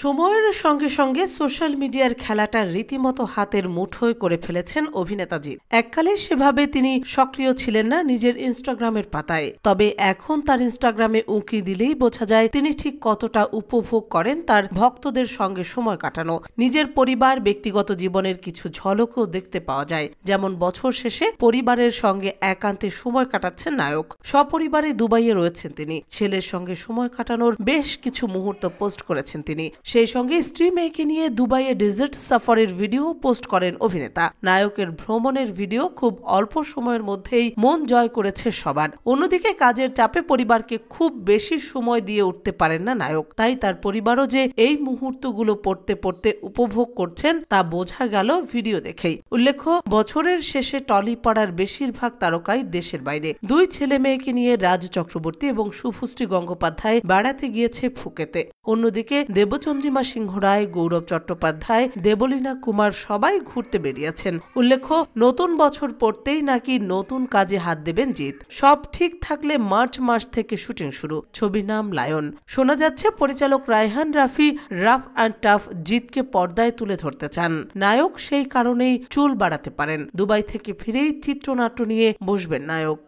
সময়ের সঙ্গে সঙ্গে সোশ্যাল মিডিয়ার খেলাটা রীতিমতো হাতের মুঠোয় করে ফেলেছেন অভিনেতা জিৎ। এককালে সেভাবে তিনি সক্রিয় ছিলেন না নিজের ইনস্টাগ্রামের পাতায়, তবে এখন তার ইনস্টাগ্রামে উঁকি দিলেই বোঝা যায় তিনি ঠিক কতটা উপভোগ করেন তার ভক্তদের সঙ্গে সময় কাটানো। নিজের পরিবার, ব্যক্তিগত জীবনের কিছু ঝলকও দেখতে পাওয়া যায়, যেমন বছর শেষে পরিবারের সঙ্গে একান্তে সময় কাটাচ্ছেন নায়ক। সপরিবারে দুবাইয়ে রয়েছেন তিনি। ছেলের সঙ্গে সময় কাটানোর বেশ কিছু মুহূর্ত পোস্ট করেছেন তিনি। সেই সঙ্গে স্ত্রী মেয়েকে নিয়ে দুবাইয়ে ডেজার্ট সফরের ভিডিও পোস্ট করেন অভিনেতা। নায়কের ভ্রমণের ভিডিও খুব অল্প সময়ের মধ্যেই মন জয় করেছে সবার। অন্যদিকে কাজের চাপে পরিবারকে খুব বেশি সময় দিয়ে উঠতে পারেন না নায়ক, তাই তার পরিবারও যে এই মুহূর্তগুলো পড়তে পড়তে উপভোগ করছেন তা বোঝা গেল ভিডিও দেখেই। উল্লেখ্য, বছরের শেষে টলিপাড়ার বেশিরভাগ তারকাই দেশের বাইরে। দুই ছেলে মেয়েকে নিয়ে রাজ চক্রবর্তী এবং শুভশ্রী গঙ্গোপাধ্যায় বেড়াতে গিয়েছে ফুকেতে। অন্যদিকে দেবচন্দ্রিমা সিংহ রায়, গৌরব চট্টোপাধ্যায়, দেবলীনা কুমার সবাই ঘুরতে বেরিয়েছেন। উল্লেখ্য, নতুন বছর পড়তেই নাকি নতুন কাজে হাত দেবেন জিৎ। সব ঠিক থাকলে মার্চ মাস থেকে শুটিং শুরু। ছবির নাম লায়ন। শোনা যাচ্ছে পরিচালক Raihan Rafi rough and tough জিৎকে পর্দায় তুলে ধরতে চান। নায়ক সেই কারণেই চুল বাড়াতে পারেন। দুবাই থেকে ফিরেই চিত্রনাট্য নিয়ে বসবেন নায়ক।